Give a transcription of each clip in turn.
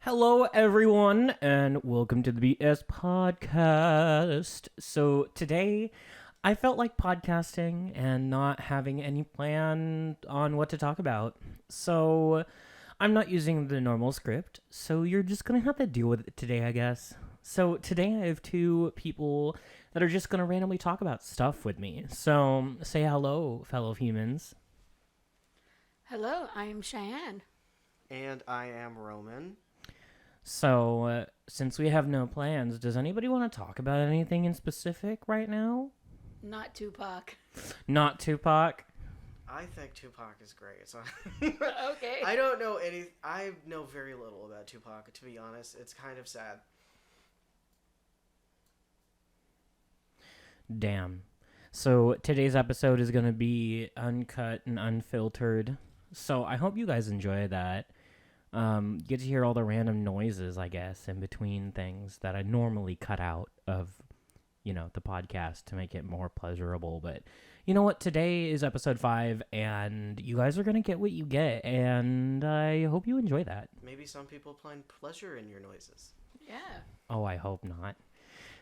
Hello, everyone, and welcome to the BS podcast. So, today I felt like podcasting and not having any plan on what to talk about. So, I'm not using the normal script, so you're just gonna have to deal with it today, I guess. So, today I have two people that are just gonna randomly talk about stuff with me. So, say hello, fellow humans. Hello, I'm Cheyenne. And I am Roman. So, since we have no plans, does anybody want to talk about anything in specific right now? Not Tupac. Not Tupac? I think Tupac is great. So Okay. I don't know any. I know very little about Tupac, to be honest. It's kind of sad. Damn. So, today's episode is going to be uncut and unfiltered. So, I hope you guys enjoy that. Get to hear all the random noises, I guess, in between things that I normally cut out of, the podcast to make it more pleasurable. But you know what? Today is episode 5, and you guys are going to get what you get, and I hope you enjoy that. Maybe some people find pleasure in your noises. Yeah. Oh, I hope not.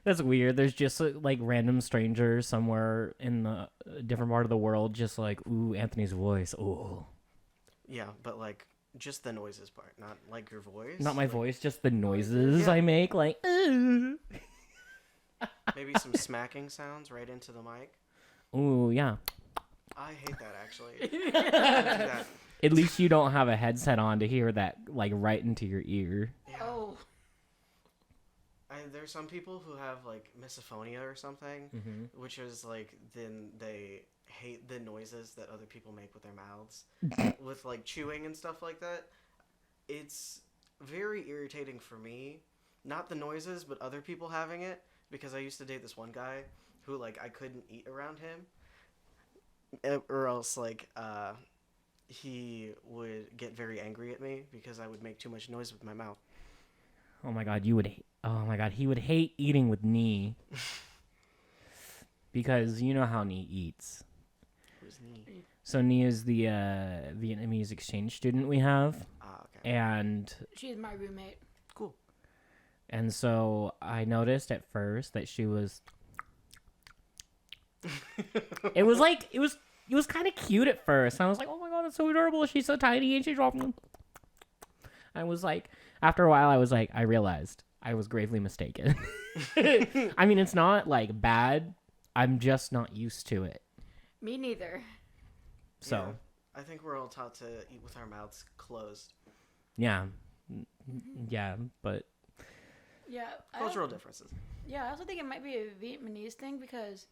That's weird. There's just like random strangers somewhere in the different part of the world, just like, ooh, Anthony's voice. Ooh. Yeah, but like just the noises part, not like your voice. Not my like, voice, just the noises Yeah. I make, like, ooh. Maybe some smacking sounds right into the mic. Ooh, yeah. I hate that actually. I do that. At least you don't have a headset on to hear that, like, right into your ear. Yeah. Oh. There's some people who have like misophonia or something, which is like then they hate the noises that other people make with their mouths, with like chewing and stuff like that. It's very irritating for me, not the noises, but other people having it, because I used to date this one guy who like I couldn't eat around him, or else like he would get very angry at me because I would make too much noise with my mouth. Oh my god, he would hate eating with Nee. Because you know how Nee eats. Who's Nee? So Nee is the Vietnamese exchange student we have. Ah, okay. And She's my roommate. Cool. And so I noticed at first that she was. It was kind of cute at first. And I was like, oh my god, that's so adorable. She's so tiny and she's dropping. I was like, after a while, I realized I was gravely mistaken. I mean, it's not like bad. I'm just not used to it. Me neither. So, yeah, I think we're all taught to eat with our mouths closed. yeah, but Yeah. Cultural differences. Yeah, I also think it might be a Vietnamese thing because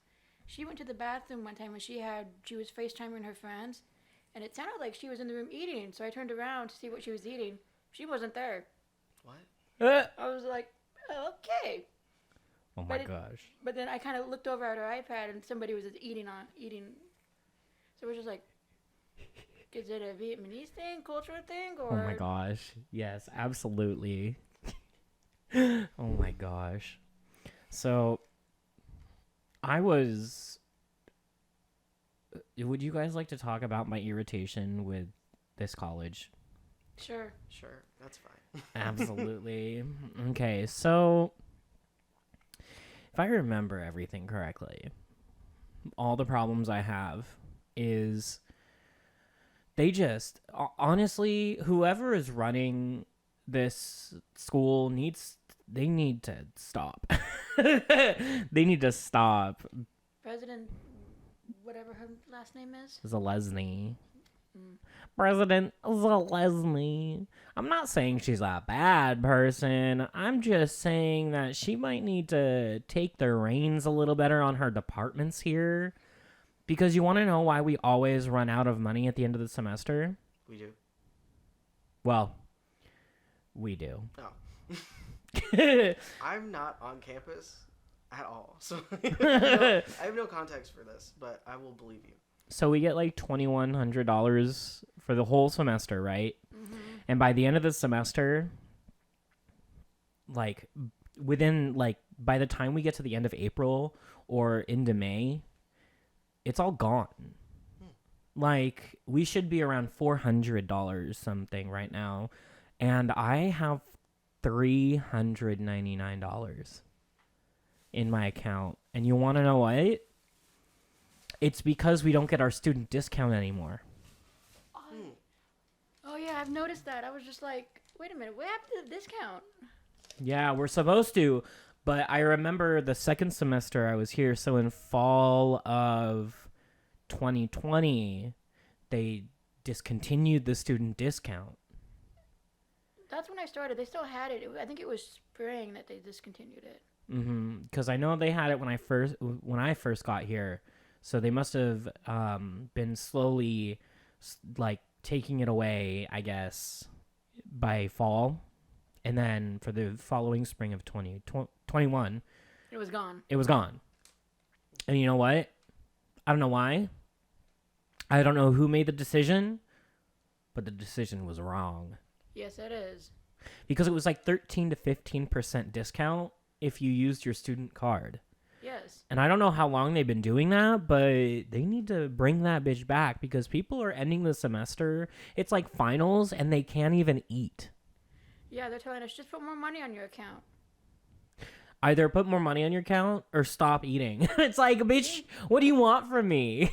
she went to the bathroom one time when she was FaceTiming her friends, and it sounded like she was in the room eating. So I turned around to see what she was eating. She wasn't there. What? I was like, oh, okay. oh my But gosh. But then I kind of looked over at her iPad and somebody was eating. So we're just like, is it a Vietnamese thing, cultural thing, or? Oh my gosh. Yes, absolutely. Oh my gosh. So, would you guys like to talk about my irritation with this college? Sure. Sure, that's fine. Absolutely. Okay, so if I remember everything correctly, all the problems I have is honestly, whoever is running this school they need to stop. They need to stop. President, whatever her last name is. Zelensky. President Zelensky. I'm not saying she's a bad person. I'm just saying that she might need to take the reins a little better on her departments here. Because you want to know why we always run out of money at the end of the semester? We do. Well, we do. Oh. I'm not on campus at all, so I have no context for this, but I will believe you. So we get like $2,100 for the whole semester, right? Mm-hmm. And by the end of the semester, like by the time we get to the end of April or into May, it's all gone. Like, we should be around $400 something right now. And I have $399 in my account. And you want to know what? It's because we don't get our student discount anymore. Oh yeah, I've noticed that. I was just like, wait a minute, what happened to the discount? Yeah, we're supposed to. But I remember the second semester I was here. So in fall of 2020, they discontinued the student discount. That's when I started. They still had it. I think it was spring that they discontinued it. Because I know they had it when I first got here. So they must have been slowly like taking it away, I guess, by fall. And then for the following spring of 2021, It was gone. it was gone. And you know what? I don't know why. I don't know who made the decision, but the decision was wrong. Yes, it is. Because it was like 13 to 15% discount if you used your student card. Yes. And I don't know how long they've been doing that, but they need to bring that bitch back because people are ending the semester. It's like finals and they can't even eat. Yeah, they're telling us just put more money on your account. Either put more money on your account or stop eating. It's like, bitch, what do you want from me?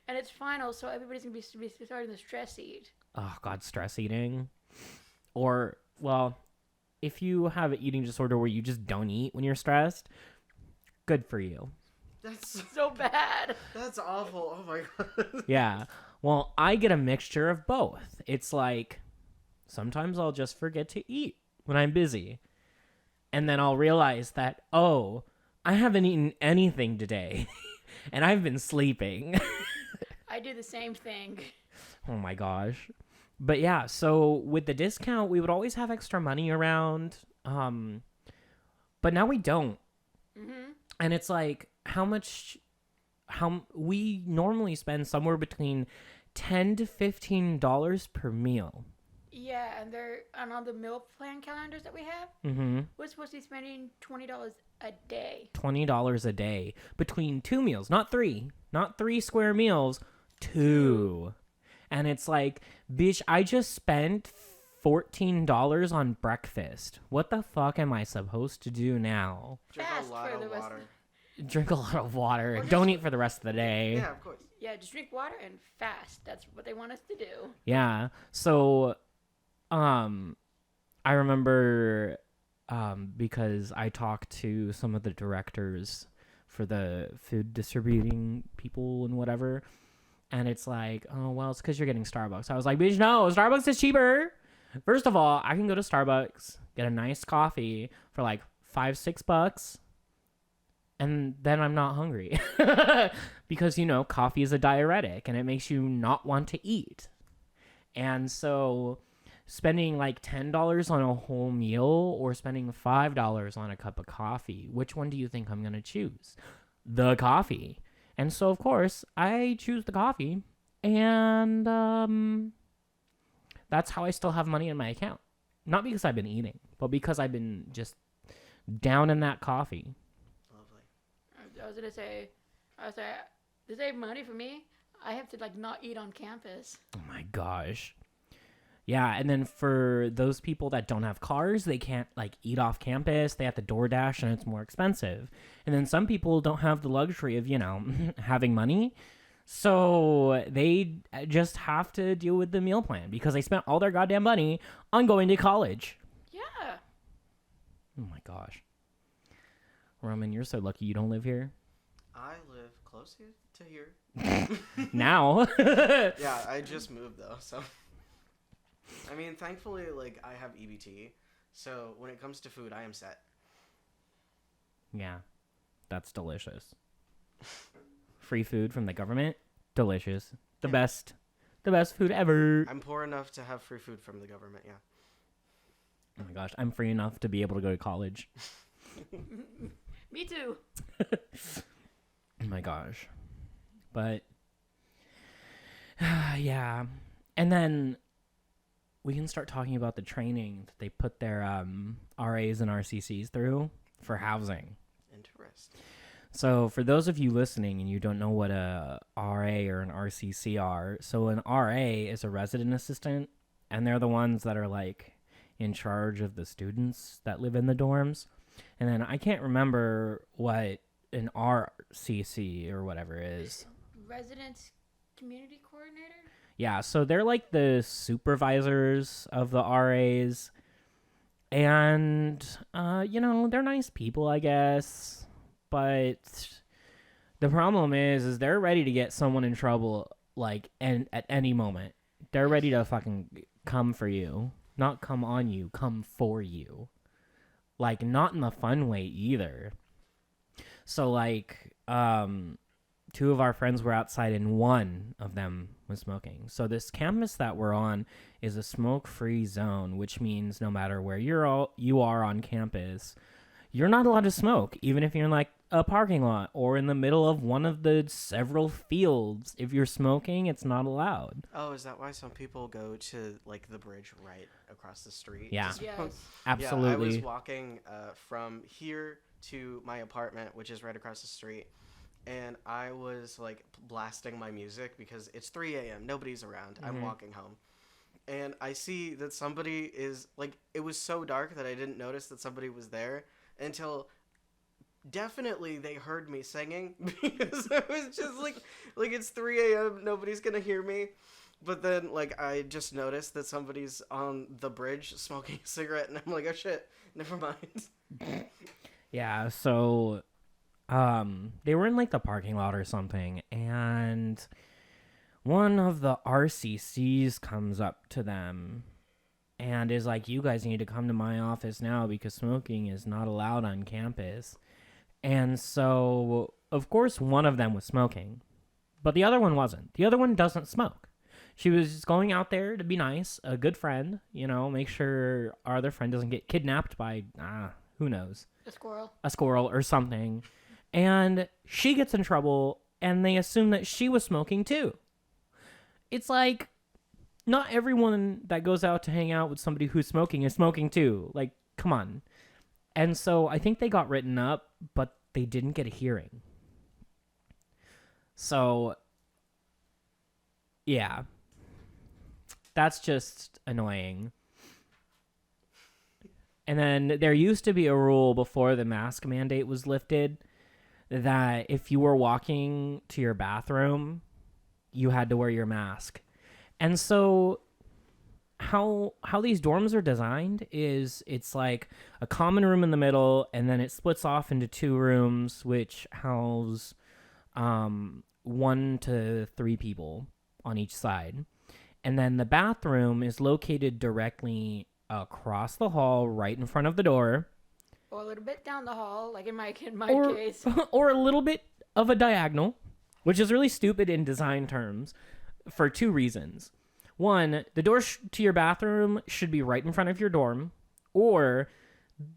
And it's finals, so everybody's going to be starting to stress eat. Oh, God, stress eating. Or, well, if you have an eating disorder where you just don't eat when you're stressed, good for you. That's So bad. that's awful. Oh my god. Yeah. Well, I get a mixture of both. It's like sometimes I'll just forget to eat when I'm busy. And then I'll realize that, oh, I haven't eaten anything today. And I've been sleeping. I do the same thing. Oh my gosh. But yeah, so with the discount, we would always have extra money around. But now we don't. Mm-hmm. And it's like how we normally spend somewhere between $10 to $15 per meal. Yeah, and they're on the meal plan calendars that we have. Mm-hmm. We're supposed to be spending $20 a day. $20 a day between 2 meals, not 3. Not 3 square meals, 2. And it's like, bitch, I just spent $14 on breakfast. What the fuck am I supposed to do now? Drink Fast a lot for of the rest water. Drink a lot of water. Or Don't just- eat for the rest of the day. Yeah, of course. Yeah, just drink water and fast. That's what they want us to do. Yeah. So, I remember, because I talked to some of the directors for the food distributing people and whatever, and it's like, oh, well, it's because you're getting Starbucks. I was like, bitch, no, Starbucks is cheaper. First of all, I can go to Starbucks, get a nice coffee for like $5-6, and then I'm not hungry. Because, coffee is a diuretic, and it makes you not want to eat. And so spending like $10 on a whole meal or spending $5 on a cup of coffee, which one do you think I'm going to choose? The coffee. And so, of course, I choose the coffee. And that's how I still have money in my account. Not because I've been eating, but because I've been just down in that coffee. Lovely. I was gonna say, to save money for me, I have to not eat on campus. Oh my gosh. Yeah, and then for those people that don't have cars, they can't eat off campus. They have to DoorDash and it's more expensive. And then some people don't have the luxury of, having money. So they just have to deal with the meal plan because they spent all their goddamn money on going to college. Yeah. Oh my gosh. Roman, you're so lucky you don't live here. I live close to here. Now. Yeah, I just moved though, so. I mean, thankfully, I have EBT, so when it comes to food, I am set. Yeah, that's delicious. Free food from the government, delicious. The best food ever. I'm poor enough to have free food from the government, yeah. Oh my gosh, I'm free enough to be able to go to college. Me too. Oh my gosh. But, yeah. And then we can start talking about the training that they put their RAs and RCCs through for housing. Interesting. So for those of you listening and you don't know what a RA or an RCC are, so an RA is a resident assistant, and they're the ones that are in charge of the students that live in the dorms. And then I can't remember what an RCC or whatever is. Residence Community Coordinator? Yeah, so they're like the supervisors of the RAs. And, they're nice people, I guess. But the problem is they're ready to get someone in trouble, like, and at any moment. They're ready to fucking come for you. Not come on you, come for you. Like, not in the fun way either. So, like, two of our friends were outside and one of them was smoking. So this campus that we're on is a smoke-free zone, which means no matter where you are on campus, you're not allowed to smoke, even if you're in like a parking lot or in the middle of one of the several fields. If you're smoking, it's not allowed. Oh, is that why some people go to like the bridge right across the street? Yeah. Yes. Absolutely. Yeah, I was walking from here to my apartment, which is right across the street, and I was like blasting my music because it's 3 a.m. Nobody's around. Mm-hmm. I'm walking home. And I see that somebody is like, it was so dark that I didn't notice that somebody was there until definitely they heard me singing because I was just like it's 3 a.m. Nobody's going to hear me. But then like I just noticed that somebody's on the bridge smoking a cigarette and I'm like, oh shit, never mind. Yeah, so they were in like the parking lot or something, and one of the RCCs comes up to them and is like, you guys need to come to my office now because smoking is not allowed on campus. And so, of course, one of them was smoking, but the other one wasn't. The other one doesn't smoke. She was just going out there to be nice, a good friend, make sure our other friend doesn't get kidnapped by, who knows, A squirrel or something. And she gets in trouble, and they assume that she was smoking too. It's like, not everyone that goes out to hang out with somebody who's smoking is smoking too. Like, come on. And so I think they got written up, but they didn't get a hearing. So, yeah. That's just annoying. And then there used to be a rule before the mask mandate was lifted that if you were walking to your bathroom, you had to wear your mask. And so how these dorms are designed is it's like a common room in the middle, and then it splits off into two rooms which house 1 to 3 people on each side. And then the bathroom is located directly across the hall right in front of the door. Or a little bit down the hall, like in my case. Or a little bit of a diagonal, which is really stupid in design terms for 2 reasons. One, the door to your bathroom should be right in front of your dorm, or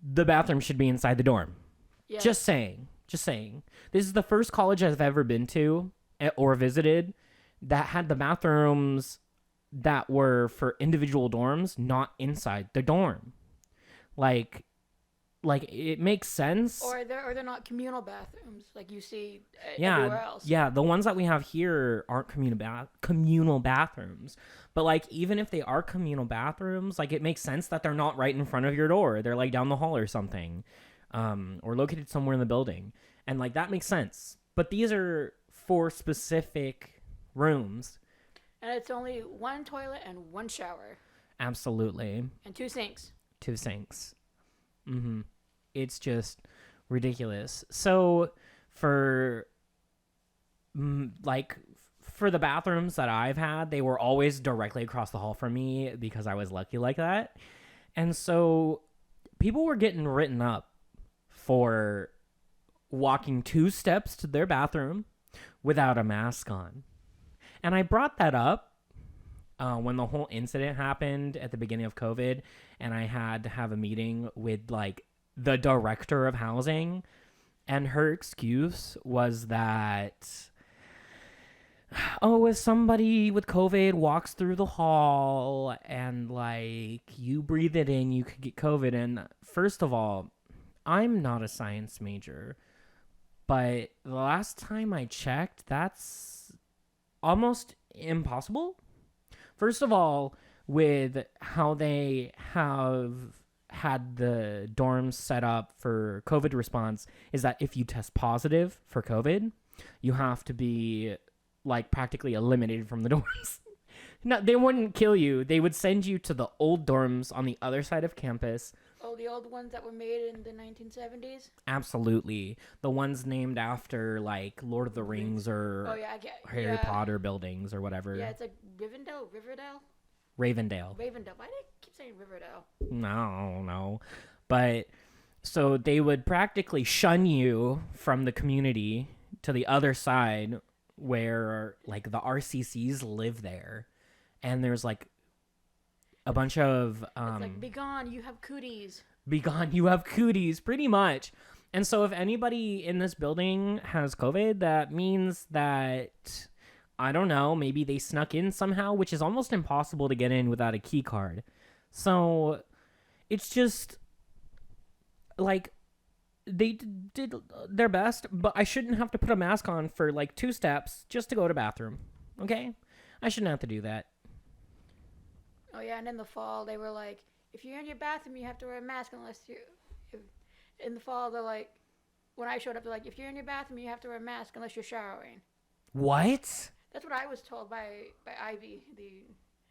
the bathroom should be inside the dorm. Yes. Just saying. This is the first college I've ever been to or visited that had the bathrooms that were for individual dorms, not inside the dorm. Like it makes sense. Or they're not communal bathrooms like you see everywhere else. Yeah, the ones that we have here aren't communal bathrooms. But like even if they are communal bathrooms, like it makes sense that they're not right in front of your door. They're like down the hall or something. Or located somewhere in the building. And like that makes sense. But these are for specific rooms. And it's only 1 toilet and 1 shower. Absolutely. And 2 sinks. 2 sinks. Mm-hmm. It's just ridiculous. So for the bathrooms that I've had, they were always directly across the hall from me because I was lucky like that. And so people were getting written up for walking 2 steps to their bathroom without a mask on. And I brought that up when the whole incident happened at the beginning of COVID, and I had to have a meeting with like the director of housing, and her excuse was that, if somebody with COVID walks through the hall and like you breathe it in, you could get COVID. And first of all, I'm not a science major, but the last time I checked, that's almost impossible. First of all, with how they have had the dorms set up for COVID response is that if you test positive for COVID, you have to be like practically eliminated from the dorms. No, they wouldn't kill you. They would send you to the old dorms on the other side of campus. Oh, the old ones that were made in the 1970s? Absolutely. The ones named after like Lord of the Rings or Oh, yeah, I get Harry Potter buildings or whatever. Yeah, it's like Rivendell? Ravendale. Ravendell. Why do I keep saying Riverdale? No. But so they would practically shun you from the community to the other side where like the RCCs live there. And there's like a bunch of It's like, be gone, you have cooties. be gone, you have cooties, pretty much. And so if anybody in this building has COVID, that means that, I don't know, maybe they snuck in somehow, which is almost impossible to get in without a key card. So it's just like they did their best, but I shouldn't have to put a mask on for like 2 steps just to go to bathroom. Okay? I shouldn't have to do that. Oh, yeah, and in the fall, they were like, if you're in your bathroom, you have to wear a mask unless you... In the fall, they're like... When I showed up, they're like, if you're in your bathroom, you have to wear a mask unless you're showering. What? That's what I was told by Ivy,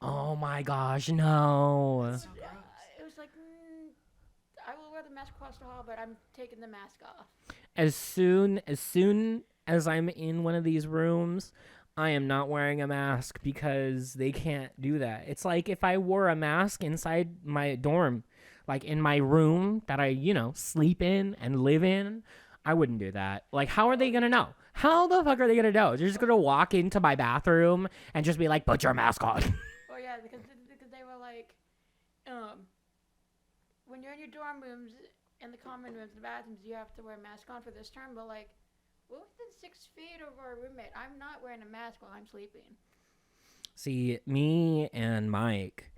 Oh my gosh, no. That's so gross. It was like, I will wear the mask across the hall, but I'm taking the mask off. As soon as I'm in one of these rooms, I am not wearing a mask because they can't do that. It's like if I wore a mask inside my dorm, like in my room that I, sleep in and live in, I wouldn't do that. Like, how are they going to know? How the fuck are they going to know? They're just going to walk into my bathroom and just be like, put your mask on. Oh, yeah, because they were like, when you're in your dorm rooms, in the common rooms, the bathrooms, you have to wear a mask on for this term, but like, we're within 6 feet of our roommate. I'm not wearing a mask while I'm sleeping. See, me and Mike,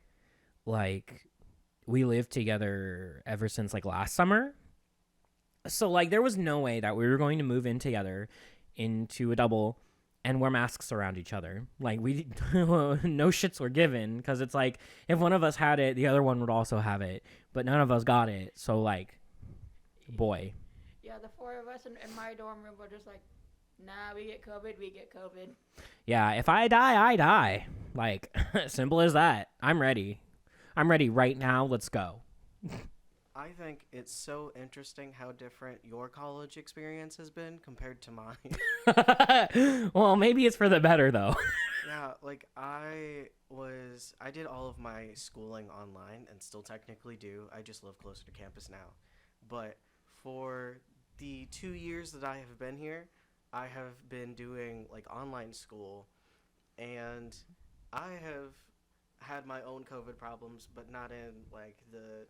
like, we lived together ever since, like, last summer. So, like, there was no way that we were going to move in together into a double and wear masks around each other. Like, we, no shits were given, because it's like, if one of us had it, the other one would also have it. But none of us got it. So, like, boy. Yeah, the 4 of us in my dorm room were just like, nah, we get COVID. Yeah, if I die, I die. Like, simple as that. I'm ready. I'm ready right now. Let's go. I think it's so interesting how different your college experience has been compared to mine. Well, maybe it's for the better, though. Yeah, like I did all of my schooling online and still technically do. I just live closer to campus now. But for the 2 years that I have been here, I have been doing like online school, and I have had my own COVID problems, but not in like the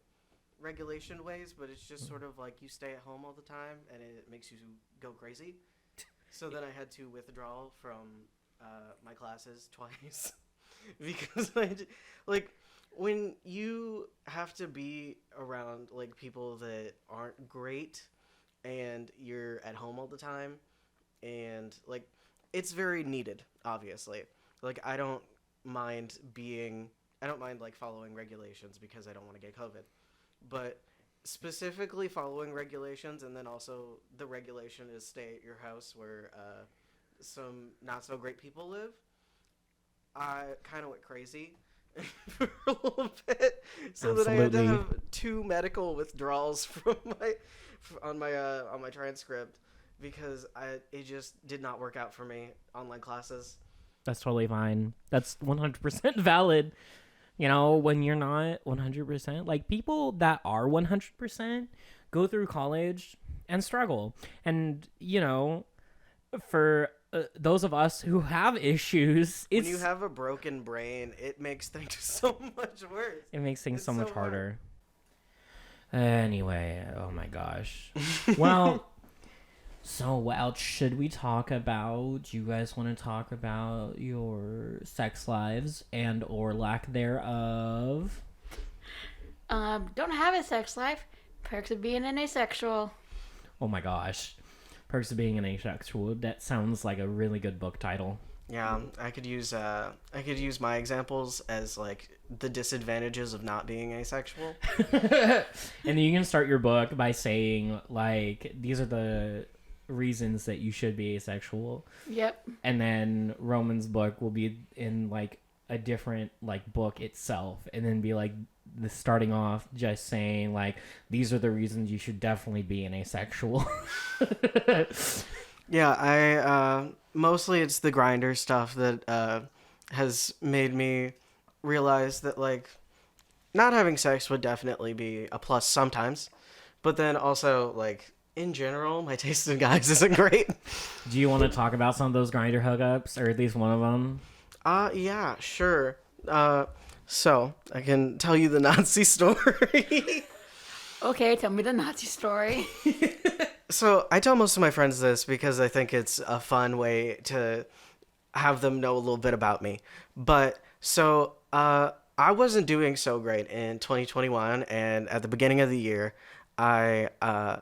regulation ways, but it's just sort of like you stay at home all the time and it makes you go crazy. So then I had to withdraw from my classes twice because like when you have to be around like people that aren't great and you're at home all the time, and like it's very needed, obviously. Like I don't mind like following regulations because I don't want to get COVID. But specifically following regulations, and then also the regulation is stay at your house where some not so great people live, I kind of went crazy for a little bit, so that I had to have 2 medical withdrawals on my transcript because it just did not work out for me, online classes. That's totally fine. That's 100% valid. When you're not 100%, like people that are 100% go through college and struggle. And, for those of us who have issues, when you have a broken brain, it makes things so much worse. It makes things It's so much so harder. Anyway, oh my gosh. Well, so what else should we talk about? Do you guys want to talk about your sex lives and or lack thereof? Don't have a sex life. Perks of being an asexual. Oh my gosh. Perks of being an asexual. That sounds like a really good book title. Yeah, I could use my examples as like the disadvantages of not being asexual. And then you can start your book by saying like these are the reasons that you should be asexual. Yep. And then Roman's book will be in like a different like book itself, and then be like the starting off just saying like these are the reasons you should definitely be an asexual. Yeah, I mostly it's the grinder stuff that has made me realize that like not having sex would definitely be a plus sometimes, but then also like in general my taste in guys isn't great. Do you want to talk about some of those grinder hookups, or at least one of them? Yeah, sure. So I can tell you the Nazi story. Okay, tell me the Nazi story. So I tell most of my friends this because I think it's a fun way to have them know a little bit about me. But so I wasn't doing so great in 2021, and at the beginning of the year, I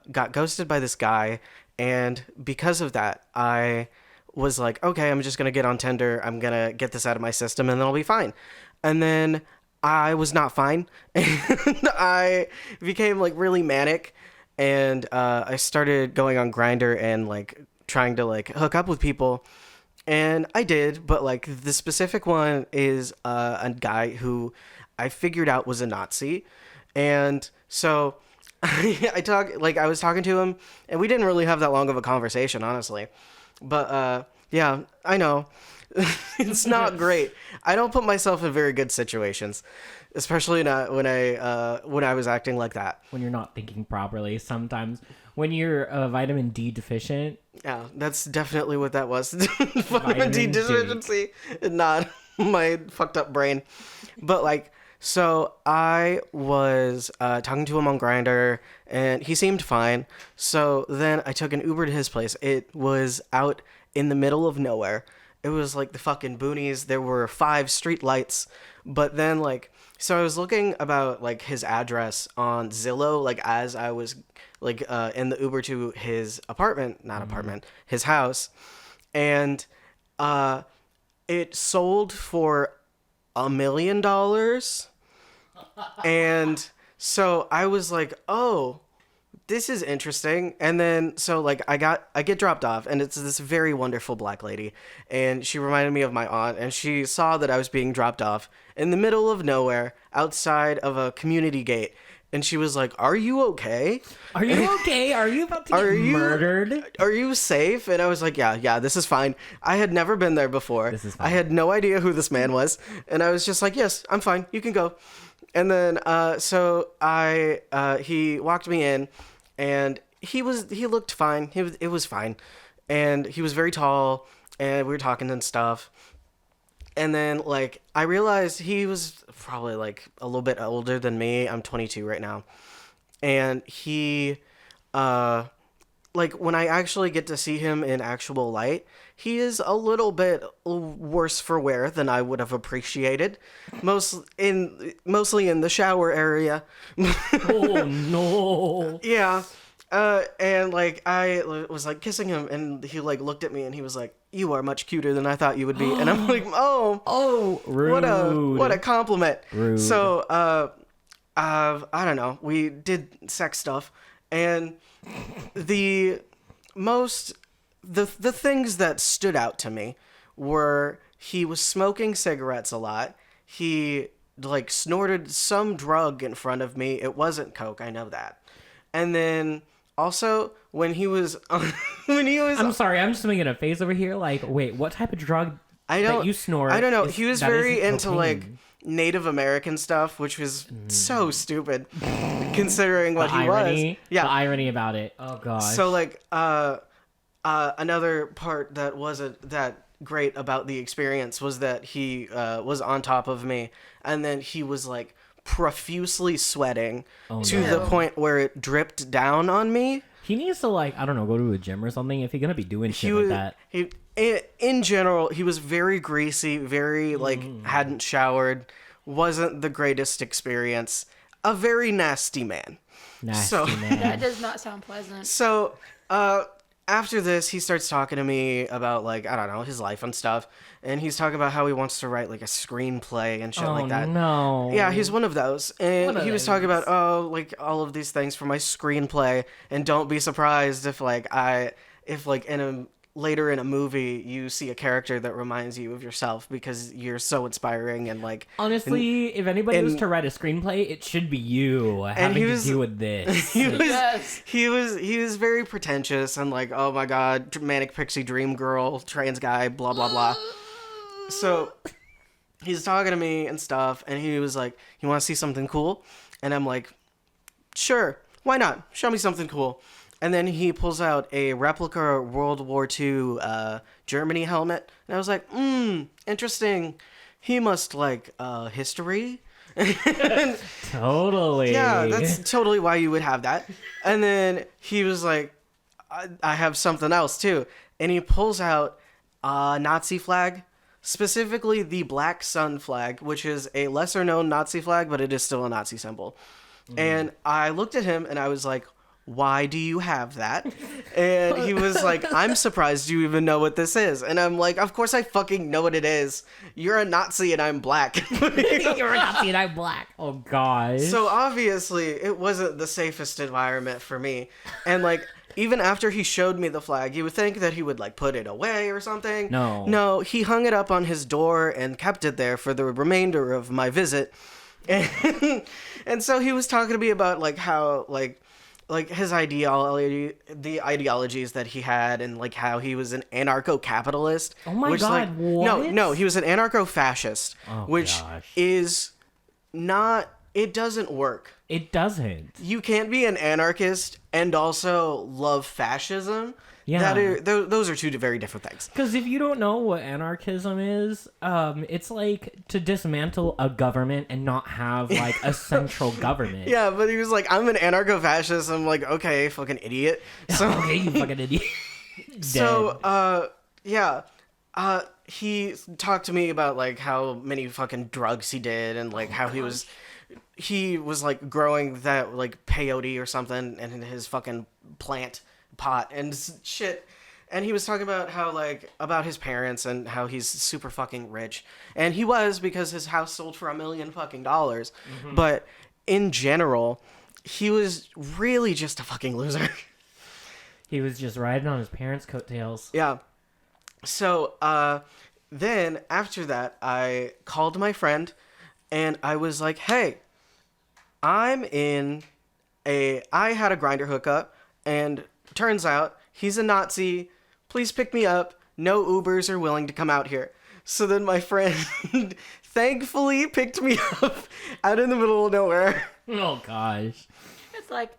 got ghosted by this guy, and because of that, I was like, okay, I'm just gonna get on Tinder. I'm gonna get this out of my system, and then I'll be fine. And then I was not fine, and I became like really manic, and I started going on Grindr and like trying to like hook up with people, and I did, but like the specific one is a guy who I figured out was a Nazi, and so I was talking to him, and we didn't really have that long of a conversation, honestly, but yeah, I know. It's not great. I don't put myself in very good situations, especially not when I was acting like that. When you're not thinking properly, sometimes when you're vitamin D deficient. Yeah, that's definitely what that was. Vitamin D Vitamin D. deficiency, not my fucked up brain. But like, so I was talking to him on Grindr, and he seemed fine. So then I took an Uber to his place. It was out in the middle of nowhere. It was like the fucking boonies. There were 5 street lights. But then like, so I was looking about like his address on Zillow, like as I was like in the Uber to his apartment, not apartment, his house. And it sold for $1 million. And so I was like, oh, this is interesting. And then so like I get dropped off, and it's this very wonderful black lady, and she reminded me of my aunt, and she saw that I was being dropped off in the middle of nowhere outside of a community gate, and she was like, "Are you okay? Are you okay? Are you about to get murdered? Are you safe?" And I was like, yeah, this is fine. I had never been there before. This is fine. I had no idea who this man was, and I was just like, yes, I'm fine. You can go. And then so he walked me in, and he looked fine. It was fine, and he was very tall, and we were talking and stuff. And then like I realized he was probably like a little bit older than me. I'm 22 right now, and he like when I actually get to see him in actual light, he is a little bit worse for wear than I would have appreciated. Mostly in the shower area. Oh no. Yeah. And like I was like kissing him, and he like looked at me, and he was like, "You are much cuter than I thought you would be." And I'm like, "Oh, rude. what a compliment." Rude. So I don't know. We did sex stuff, and the things that stood out to me were he was smoking cigarettes a lot. He like snorted some drug in front of me. It wasn't coke, I know that. And then also when he was I'm sorry, I'm just making a face over here like, wait, what type of drug that you snort? I don't know. He was very into cocaine? like Native American stuff, which was so stupid considering what he was. Yeah. The irony about it. Oh gosh. So like another part that wasn't that great about the experience was that he was on top of me, and then he was like profusely sweating to the point where it dripped down on me. He needs to like, I don't know, go to a gym or something if he's gonna be doing shit like that. In general, he was very greasy, very like hadn't showered, wasn't the greatest experience. A very nasty man. Nasty man. That does not sound pleasant. So after this, he starts talking to me about, like, I don't know, his life and stuff. And he's talking about how he wants to write, like, a screenplay and shit like that. No. Yeah, he's one of those. And One of he was talking those. about, like, all of these things for my screenplay. And don't be surprised if, like, later in a movie, you see a character that reminds you of yourself because you're so inspiring and, like... Honestly, if anybody was and- to write a screenplay, it should be you having he was- to deal with this. Yes. He was very pretentious and like, oh my god, manic pixie dream girl, trans guy, blah blah blah. So he's talking to me and stuff, and he was like, "You want to see something cool?" And I'm like, "Sure, why not? Show me something cool." And then he pulls out a replica World War II Germany helmet, and I was like, interesting. He must like history." Totally. Yeah, that's totally why you would have that. And then he was like, I have something else too. And he pulls out a Nazi flag, specifically the Black Sun flag, which is a lesser known Nazi flag, but it is still a Nazi symbol. And I looked at him and I was like, why do you have that? And he was like, I'm surprised you even know what this is. And I'm like, of course I fucking know what it is. You're a Nazi and I'm black. You're a Nazi and I'm black. Oh, gosh. So obviously it wasn't the safest environment for me. And like, even after he showed me the flag, you would think that he would like put it away or something. No, he hung it up on his door and kept it there for the remainder of my visit. And so he was talking to me about like how like his ideology, the ideologies that he had, and like how he was an anarcho-capitalist. Oh my God, like, what? No, he was an anarcho-fascist, which gosh. is not. It doesn't work. It doesn't. You can't be an anarchist and also love fascism. Yeah. Those are two very different things. Because if you don't know what anarchism is, it's like to dismantle a government and not have like a central government. Yeah, but he was like, I'm an anarcho-fascist. I'm like, okay, fucking idiot. So, Okay, you fucking idiot. so, he talked to me about like how many fucking drugs he did and like how he was like growing that like peyote or something in his fucking plant pot and shit. And he was talking about how like about his parents and how he's super fucking rich, and he was, because his house sold for $1 million fucking dollars. But in general, he was really just a fucking loser. He was just riding on his parents' coattails. Yeah. So then after that, I called my friend and I was like, hey, I had a grinder hookup, and turns out he's a Nazi. Please pick me up. No Ubers are willing to come out here. So then my friend thankfully picked me up out in the middle of nowhere. Oh gosh. It's like,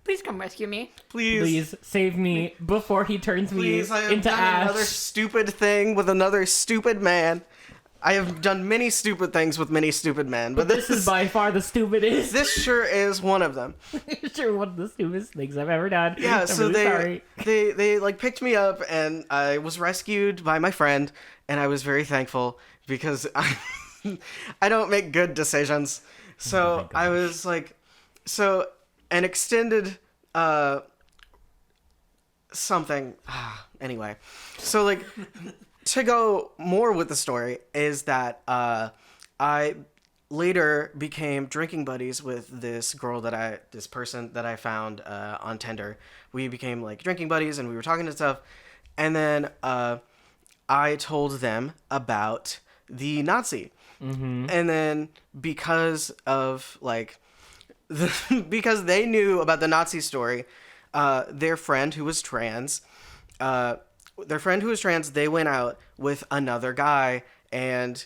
please come rescue me. Please save me before he turns me Please, I have into done ash. another stupid thing with another stupid man. I have done many stupid things with many stupid men, but This is by far the stupidest. this sure is one of them. Sure, one of the stupidest things I've ever done. Yeah, I'm so really sorry. they like picked me up, and I was rescued by my friend, and I was very thankful because I don't make good decisions. So I was like, so an extended something. Anyway, so like to go more with the story is that I later became drinking buddies with this person that I found on Tinder. We became like drinking buddies, and we were talking and stuff. And then I told them about the Nazi. And then because of like, because they knew about the Nazi story, their friend who was trans, they went out with another guy, and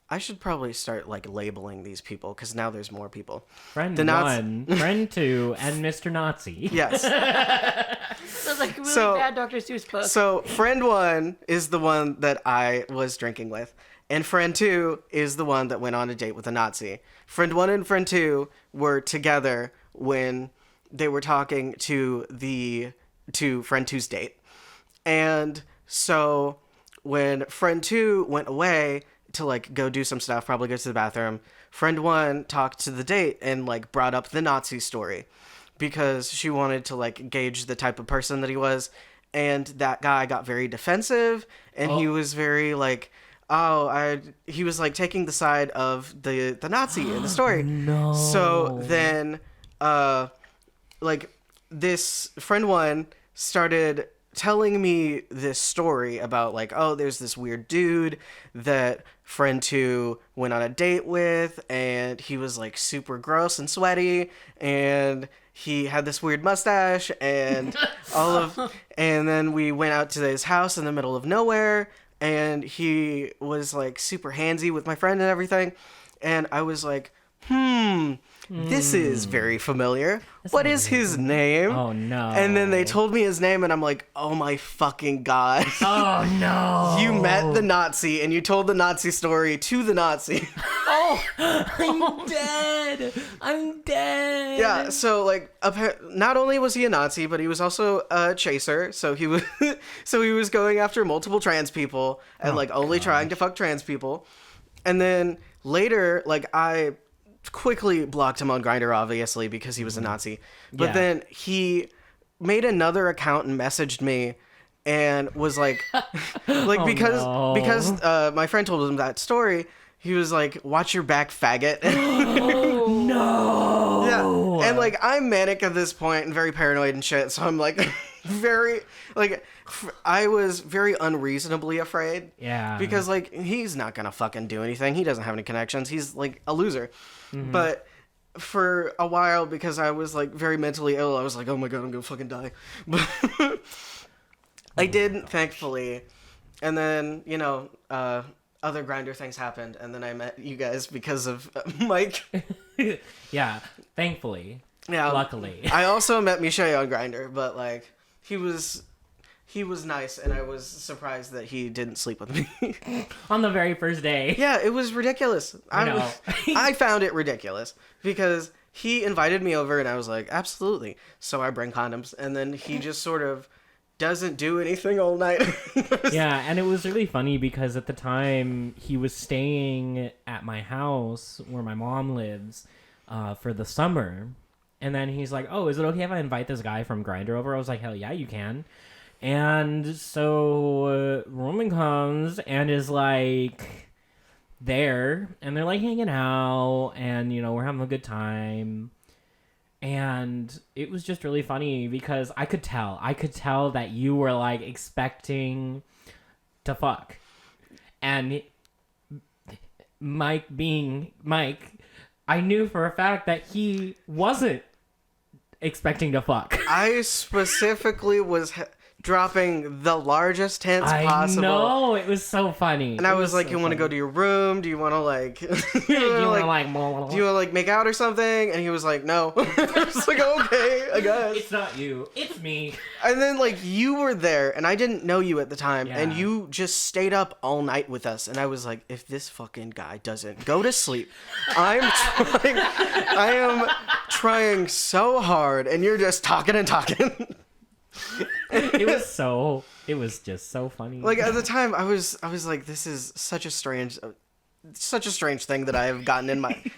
I should probably start like labeling these people because now there's more people. Friend the Nazi- 1, friend 2, and Mr. Nazi. Yes. Sounds like a really bad Dr. Seuss book. So friend 1 is the one that I was drinking with, and friend 2 is the one that went on a date with a Nazi. Friend 1 and friend 2 were together when they were talking to friend 2's date. And so when friend 2 went away to like go do some stuff, probably go to the bathroom, friend 1 talked to the date and like brought up the Nazi story. because she wanted to like gauge the type of person that he was, and that guy got very defensive, and he was very like, he was like taking the side of the Nazi in the story. No. So then like this friend one started telling me this story about like, oh, there's this weird dude that friend two went on a date with, and he was like super gross and sweaty, and he had this weird mustache, and and then we went out to his house in the middle of nowhere, and he was like super handsy with my friend and everything, and I was like, this is very familiar. What is his name? Oh no. And then they told me his name, and I'm like, oh my fucking god. Oh no. You met the Nazi, and you told the Nazi story to the Nazi. Oh, I'm dead. I'm dead. Yeah, so like not only was he a Nazi, but he was also a chaser. So he was going after multiple trans people and like only trying to fuck trans people. And then later, like I quickly blocked him on Grindr, obviously, because he was a Nazi. But then he made another account and messaged me and was like, like because my friend told him that story. He was like, "Watch your back, faggot." Oh no. Yeah, and like I'm manic at this point and very paranoid and shit. So I'm like, very like, I was very unreasonably afraid. Yeah. Because like he's not gonna fucking do anything. He doesn't have any connections. He's like a loser. But for a while, because I was like very mentally ill, I was like, oh my god, I'm gonna fucking die. But I didn't, thankfully. And then other Grindr things happened, and then I met you guys because of Mike. Yeah, thankfully. Yeah, luckily. I also met Michelle on Grindr, but like he was nice, and I was surprised that he didn't sleep with me on the very first day. Yeah, it was ridiculous. I know. I found it ridiculous because he invited me over, and I was like, absolutely. So I bring condoms, and then he just sort of doesn't do anything all night. Yeah, and it was really funny because at the time he was staying at my house where my mom lives for the summer, and then he's like, "Oh, is it okay if I invite this guy from Grindr over?" I was like, "Hell yeah, you can." And so Roman comes and is like there, and they're like hanging out, and we're having a good time. And it was just really funny because I could tell that you were like expecting to fuck. And Mike being Mike, I knew for a fact that he wasn't expecting to fuck. I specifically was dropping the largest hints possible. No, it was so funny. And I was like, so you want to go to your room? Do you want to like, do you want to like make out or something? And he was like, no. I was like, okay, I guess. It's not you, it's me. And then like you were there, and I didn't know you at the time, and you just stayed up all night with us. And I was like, if this fucking guy doesn't go to sleep, I am trying so hard, and you're just talking and talking. It was just so funny. Like at the time I was like, this is such a strange thing that I have gotten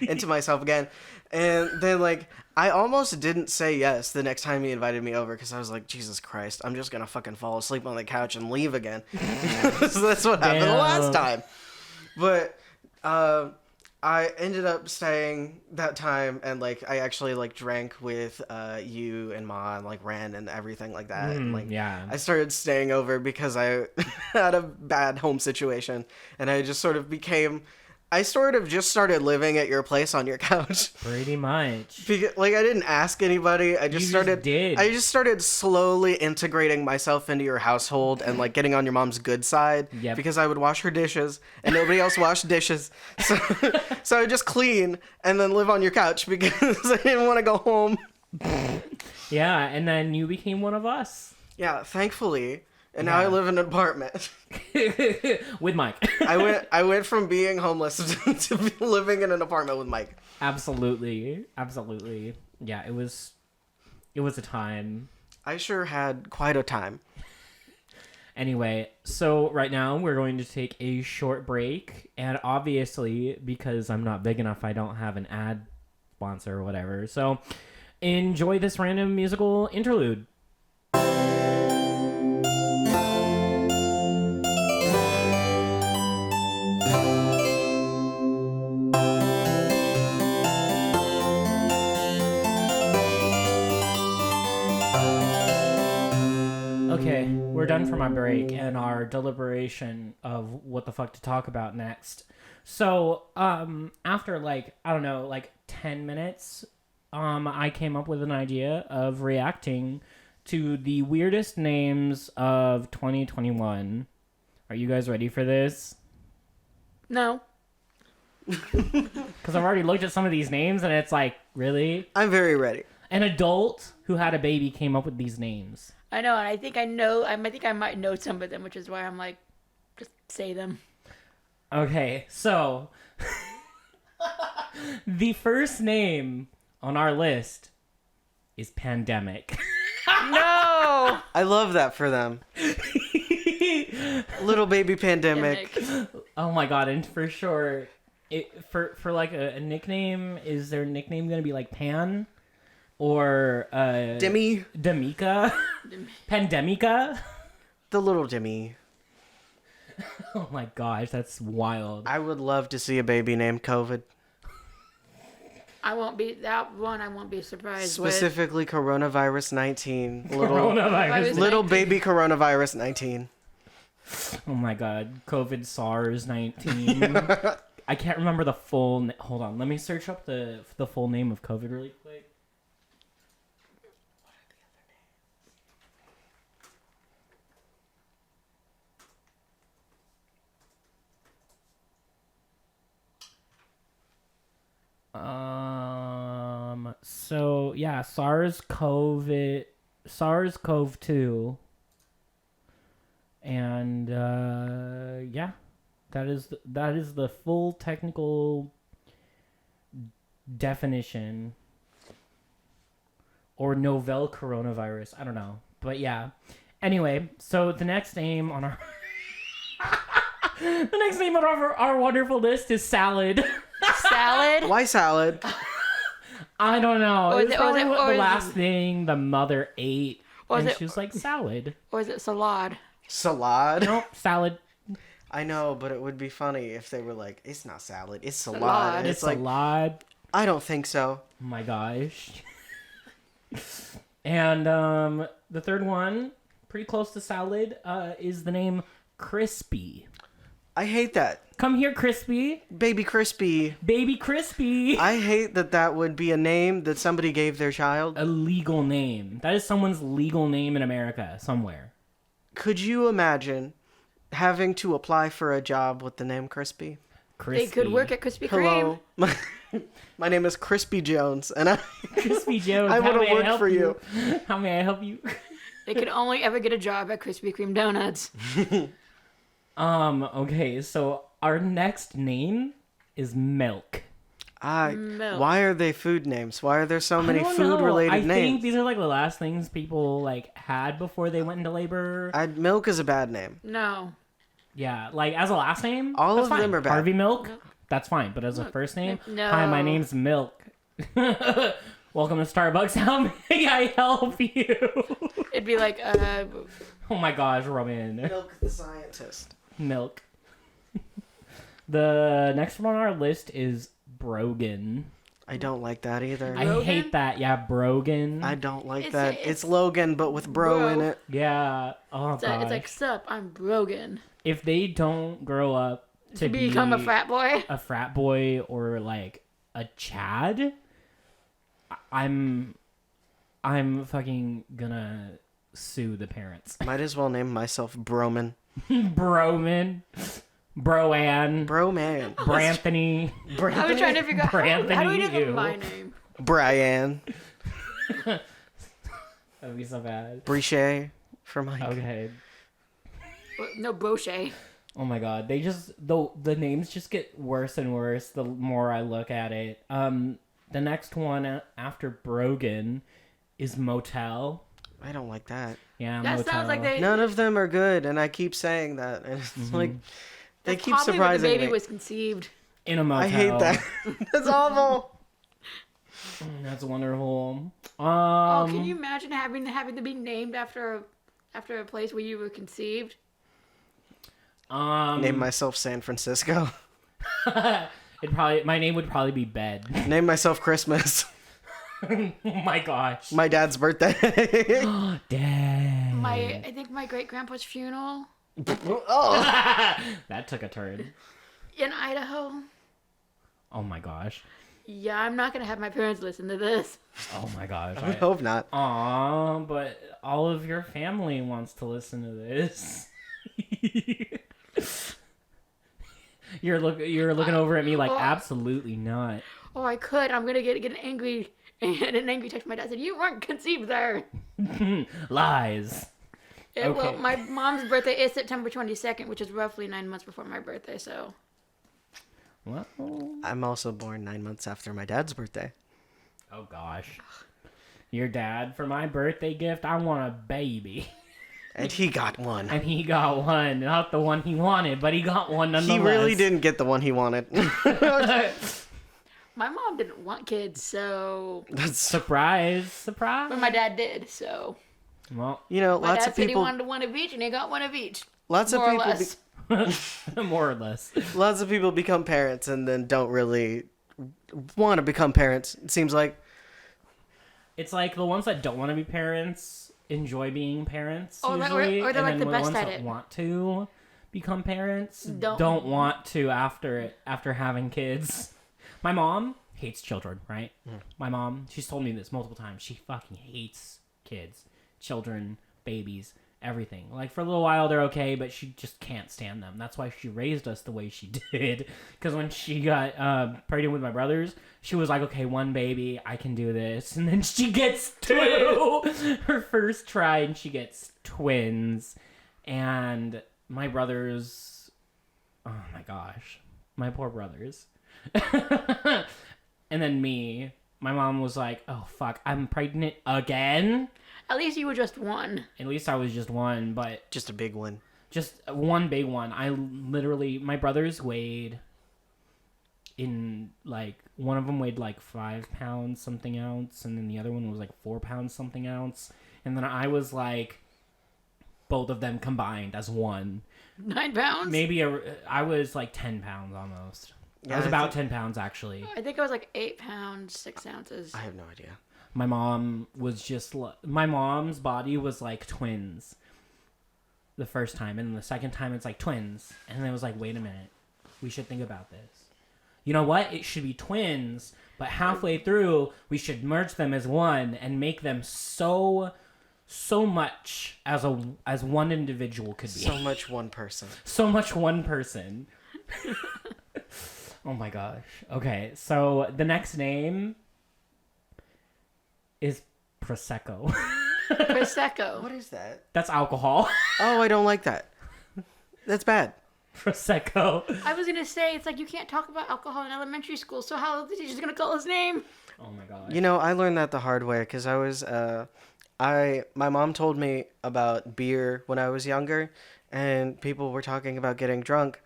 into myself again. And then like I almost didn't say yes the next time he invited me over, because I was like, Jesus Christ, I'm just gonna fucking fall asleep on the couch and leave again. So that's what happened the last time. But I ended up staying that time, and like I actually like drank with you and Ma and like Ren and everything like that. And like I started staying over because I had a bad home situation, and I just sort of just started living at your place on your couch. Pretty much. Because, like I didn't ask anybody. I just started slowly integrating myself into your household and like getting on your mom's good side. Yep. Because I would wash her dishes and nobody else washed dishes. So I would just clean and then live on your couch because I didn't want to go home. Yeah, and then you became one of us. Yeah, thankfully. And now I live in an apartment. With Mike. I went from being homeless to living in an apartment with Mike. Absolutely. Yeah, it was a time. I sure had quite a time. Anyway, so right now we're going to take a short break, and obviously because I'm not big enough, I don't have an ad sponsor or whatever. So Enjoy this random musical interlude. Okay, we're done for my break and our deliberation of what the fuck to talk about next. So, after like, I don't know, like 10 minutes, I came up with an idea of reacting to the weirdest names of 2021. Are you guys ready for this? No. Because I've already looked at some of these names and it's like, really? I'm very ready. An adult who had a baby came up with these names. I know, and I think I might know some of them, which is why I'm like, just say them. Okay, so the first name on our list is Pandemic. No! I love that for them. Little baby pandemic. Oh my god, and for sure, for like a nickname, is their nickname gonna be like Pan? Or Demi. Demika? Pandemica? The little Demi. Oh my gosh, that's wild. I would love to see a baby named COVID. I won't be surprised Specifically coronavirus 19. Coronavirus. Little baby coronavirus 19. Oh my god, COVID SARS 19. I can't remember the full hold on, let me search up the full name of COVID really quick. So yeah, SARS-CoV-2, and yeah, that is the full technical definition, or novel coronavirus. I don't know, but yeah. Anyway, so the next name on our our wonderful list is Salad. Salad? Why salad? I don't know. Or It was probably or the is last thing the mother ate, Or is and it- she was like, salad. Or is it salad? Salad? Nope, salad. I know, but it would be funny if they were like, it's not salad, it's salad. Salad. And It's it's like, salad. I don't think so. Oh my gosh. And the third one, pretty close to salad, is the name Crispy. I hate that. Come here, Crispy. Baby Crispy. Baby Crispy. I hate that would be a name that somebody gave their child. A legal name. That is someone's legal name in America somewhere. Could you imagine having to apply for a job with the name Crispy? Crispy. They could work at Krispy Kreme. Hello. My name is Crispy Jones, and Crispy Jones. I how want may to work help for you. How may I help you? They could only ever get a job at Krispy Kreme Donuts. Okay, so our next name is Milk. Milk. Why are they food names? Why are there so many I don't know. food-related I names? think these are like the last things people like had before they went into labor. Milk is a bad name. No. Yeah, like as a last name, All that's of fine. them are bad. Harvey Milk, No. that's fine. But as a Milk. first name, No. hi, my name's Milk. Welcome to Starbucks. How may I help you? It'd be like, Oh my gosh, Robin. Milk the scientist. Milk. The next one on our list is Brogan. I don't like that either. I Brogan? hate that. Yeah, Brogan. I don't like It's that. a- It's it's- Logan, but with bro in it. Yeah. Oh it's gosh. like, sup, I'm Brogan. If they don't grow up to Become a frat boy? a frat boy or like a Chad, I'm fucking gonna sue the parents. Might as well name myself Broman. Broman, Broanne, Bro man. Branthony. I was trying to figure out how do we Branthony, know you. my name? Brian. That'd be so bad. Brichet for Mike. Okay. No, Brochet. Oh my god, they just the names just get worse and worse the more I look at it. The next one after Brogan is Motel. I don't like that. Yeah, That Motel. sounds like they. None of them are good, and I keep saying that. And it's like, they that's keep probably where the surprising baby me. was conceived. in a motel. I hate that. That's awful. That's wonderful. Oh, can you imagine having to be named after a place where you were conceived? Name myself San Francisco. My name would probably be Bed. Name myself Christmas. Oh my gosh. My dad's birthday. Dang. I think my great grandpa's funeral Oh. That took a turn. in Idaho. Oh my gosh. Yeah, I'm not gonna have my parents listen to this. Oh my gosh. I would hope not. Aw, but all of your family wants to listen to this. You're looking over at me like absolutely not. Oh, I could. I'm gonna get an angry text from my dad said you weren't conceived there. Lies. Okay. Well, my mom's birthday is September 22nd, which is roughly 9 months before my birthday. So. Well. I'm also born 9 months after my dad's birthday. Oh gosh. Your dad, for my birthday gift, I want a baby. And he got one. And he got one. Not the one he wanted, but he got one nonetheless. He really didn't get the one he wanted. My mom didn't want kids, so. That's Surprise. But my dad did, so. Well, You know, My lots dad of said he people. wanted one of each, and he got one of each. Lots of More or people. less. more or less. Lots of people become parents and then don't really want to become parents. It seems like. It's like the ones that don't want to be parents enjoy being parents Or usually, they're and like then the best ones at that it. want to become parents Don't. don't want to after having kids. My mom hates children, right? My mom, she's told me this multiple times. She fucking hates kids, children, babies, everything. Like for a little while they're okay, but she just can't stand them. That's why she raised us the way she did. Because when she got pregnant with my brothers, she was like, okay, one baby, I can do this. And then she gets two. Her first try, and she gets twins. And my brothers, oh my gosh, my poor brothers. And then me, my mom was like, oh fuck, I'm pregnant again? At least you were just one. At least I was just one, but Just a big one. just one big one. I literally, my brothers weighed one of them weighed like 5 pounds something ounce, and then the other one was like 4 pounds something ounce. And then I was like, both of them combined as one. 9 pounds? Maybe I was like 10 pounds almost. Yeah, I was I about think- 10 pounds actually. I think I was like 8 pounds, 6 ounces. I have no idea. My mom was just my mom's body was like twins the first time, and the second time it's like twins, and then it was like, wait a minute, we should think about this. You know what? It should be twins, but halfway through we should merge them as one and make them so much as one individual could be. So much one person. So much one person. Oh my gosh. Okay, so the next name is Prosecco. Prosecco. What is that? That's alcohol. Oh, I don't like that. That's bad. Prosecco. I was gonna say, it's like you can't talk about alcohol in elementary school, so how is the teacher's gonna call his name? Oh my god. You know, I learned that the hard way because my mom told me about beer when I was younger, and people were talking about getting drunk.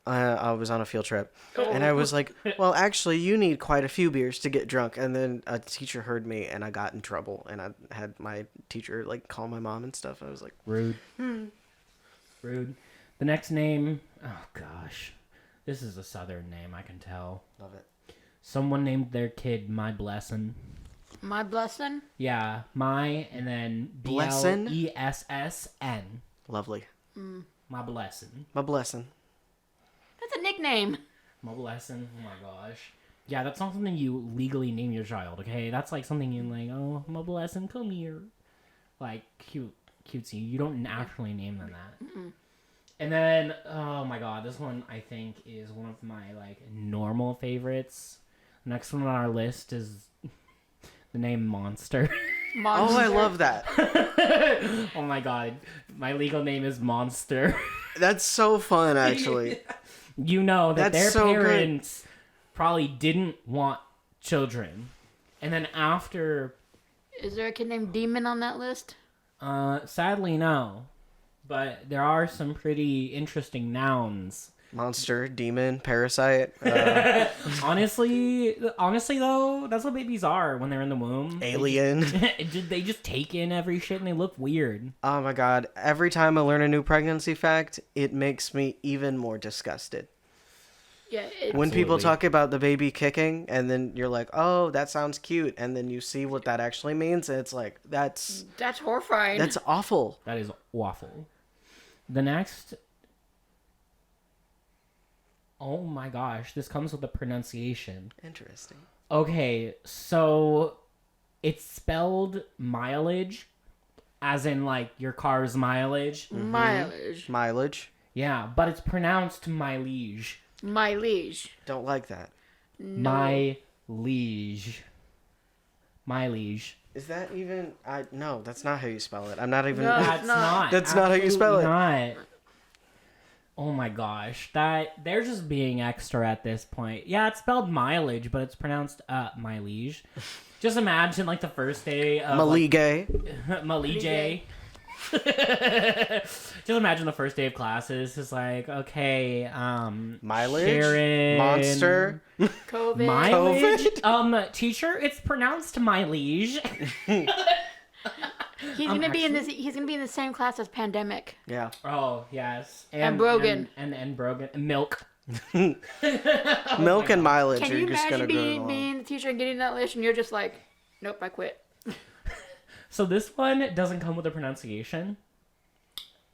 I was on a field trip, and I was like, well, actually, you need quite a few beers to get drunk. And then a teacher heard me, and I got in trouble, and I had my teacher, like, call my mom and stuff. I was like, Rude. Rude. The next name, oh gosh. This is a southern name, I can tell. love it. Someone named their kid My Blessin'. My blessing? Yeah, My, and then Blessin'? Blessn. Lovely. My Blessin'. My blessing. That's a nickname. My Blessin'. Oh my gosh. Yeah, that's not something you legally name your child, okay? That's like something you like, oh, My Blessin', come here. Like, cutesy. You don't naturally name them that. Mm-mm. And then, oh my god, this one I think is one of my, like, normal favorites. Next one on our list is the name Monster. Monster. Oh, I love that. Oh my god, my legal name is Monster. That's so fun, actually. You know that That's their so good. parents probably didn't want children. And then after, Is there a kid named Demon on that list? sadly no. But there are some pretty interesting nouns Monster, demon, parasite, Honestly though, that's what babies are when they're in the womb. alien. They just take in every shit and they look weird. Oh my god. Every time I learn a new pregnancy fact, it makes me even more disgusted. Yeah. When people Absolutely. talk about the baby kicking, and then you're like, oh, that sounds cute. And then you see what that actually means, and it's like, that's horrifying. that's awful. That is awful. The next. Oh my gosh, this comes with a pronunciation. Interesting. Okay, so it's spelled mileage, as in like your car's mileage. Mileage. Mileage. Yeah, but it's pronounced mileage. My liege. Don't like that. No. My liege. Mileage. Is that even? No, that's not how you spell it. I'm not even. No. That's not. not. That's not how you spell it. Not. Oh my gosh, they're just being extra at this point. Yeah, it's spelled mileage, but it's pronounced mileage. Just imagine like the first day of Malige. Malige. Just imagine the first day of classes. It's like, okay, Mileage. Sharon, Monster. COVID. mileage. Teacher, it's pronounced mileage. He's gonna be in this. He's gonna be in the same class as Pandemic. Yeah. Oh yes, And Brogan. and Brogan, milk. Milk and mileage Can are you just gonna imagine go being, along. being the teacher and getting that list, and you're just like, nope, I quit. So this one doesn't come with a pronunciation.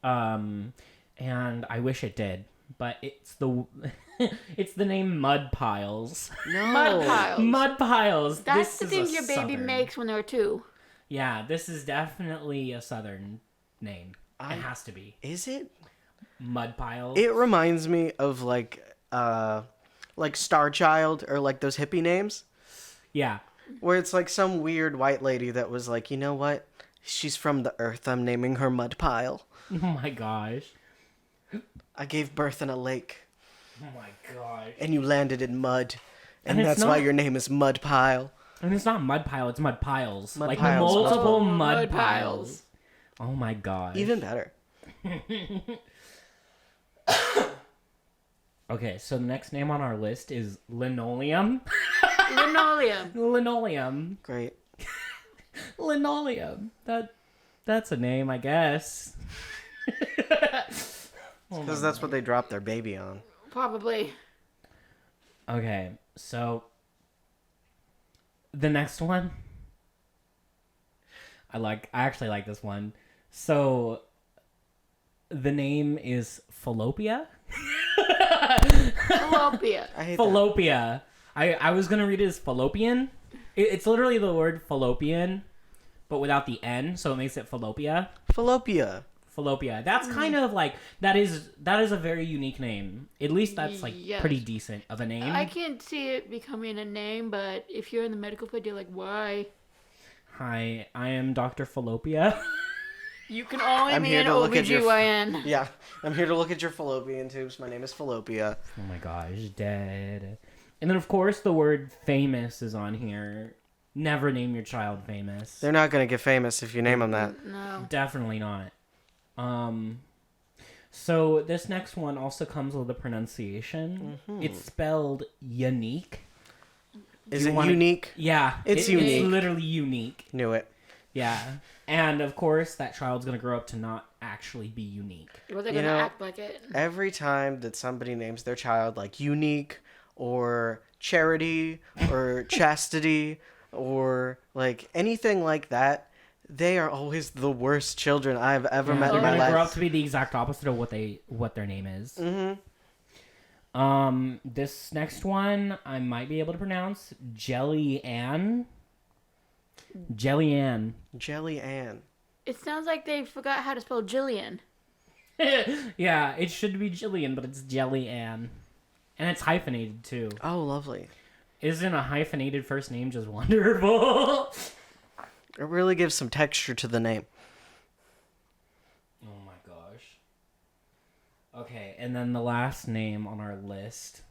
And I wish it did, but it's the it's the name Mud Piles. No. Mud piles. Mud Piles. That's This the is thing a your baby southern- makes when they're 2. Yeah, this is definitely a southern name. It has to be Is it? Mud Piles. It reminds me of like Star Child or like those hippie names Yeah. where it's like some weird white lady that was like, you know what? She's from the earth. I'm naming her Mud Pile. Oh my gosh. I gave birth in a lake, Oh my gosh. and you landed in mud, and it's that's why not- your name is Mud Pile. And it's not Mud Pile, it's Mud Piles. Mud like Piles. multiple Oh, mud mud piles. piles. Oh my gosh. Even better. Okay, so the next name on our list is linoleum. Linoleum. Linoleum. Great. Linoleum. That's a name, I guess. Because that's what they dropped their baby on. Probably. Okay, so the next one I actually like this one. So the name is Fallopia. Fallopian. I hate Fallopia. I was gonna read it as fallopian. It's literally the word fallopian, but without the N, so it makes it Fallopia. that. Fallopia. Fallopia. That's kind of like that is a very unique name. At least that's like Yes. pretty decent of a name. I can't see it becoming a name, but if you're in the medical field, you're like, why? Hi, I am Dr. Fallopia. You can only I'm be here an to look at your OBGYN. Yeah, I'm here to look at your fallopian tubes. My name is Fallopia. Oh my gosh, dead. And then of course the word famous is on here. Never name your child famous. They're not gonna get famous if you name them that. No. Definitely not. So this next one also comes with a pronunciation. It's spelled unique. Is you it wanna- unique? Yeah, It's unique. It's literally unique. Knew it. Yeah, and of course that child's gonna grow up to not actually be unique. Well, they're You going to know, act like it. Every time that somebody names their child like unique or charity or chastity or like anything like that, they are always the worst children I've ever Yeah, met they're in my gonna grow up life. to be the exact opposite of what their name is. This next one I might be able to pronounce Jelly Ann. Jelly Ann. Jelly Ann. It sounds like they forgot how to spell Jillian. Yeah, it should be Jillian, but it's Jelly Ann. And it's hyphenated too. Oh, lovely. Isn't a hyphenated first name just wonderful? It really gives some texture to the name. Oh my gosh. Okay, and then the last name on our list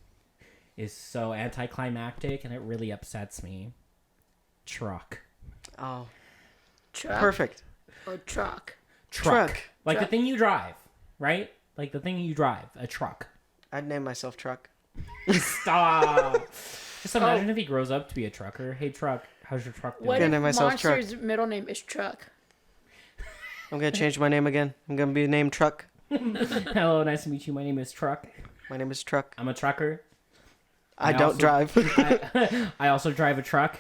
is so anticlimactic and it really upsets me. Truck. Oh, Truck perfect. or truck? Truck. Like the Truck. thing you drive, right? Like the thing you drive, a truck. I'd name myself Truck. Stop. Just imagine if he grows up to be a trucker. Hey, Truck, how's your truck doing? What Gonna if name myself Truck. Monster's middle name is Truck? I'm gonna change my name again. I'm gonna be named Truck. Hello, nice to meet you. My name is Truck. My name is Truck. I'm a trucker. I don't drive. I also drive a truck.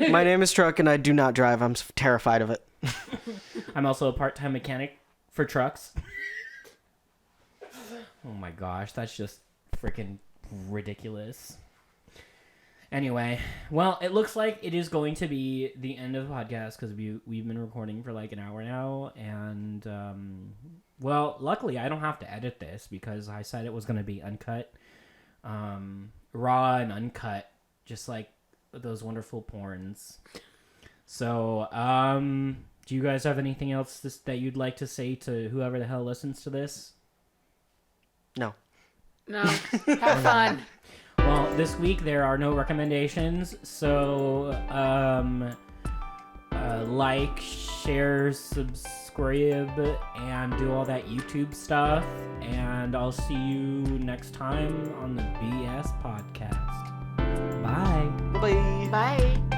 My name is Truck, and I do not drive. I'm terrified of it. I'm also a part-time mechanic for trucks. Oh my gosh, that's just freaking ridiculous. Anyway, well, it looks like it is going to be the end of the podcast because we've been recording for like an hour now, and well, luckily I don't have to edit this because I said it was going to be uncut, raw and uncut, just like those wonderful porns. So, do you guys have anything else that you'd like to say to whoever the hell listens to this? No. No. Have fun. Well, this week there are no recommendations, so like, share, subscribe, and do all that YouTube stuff, and I'll see you next time on the BS Podcast. Bye. Bye. Bye.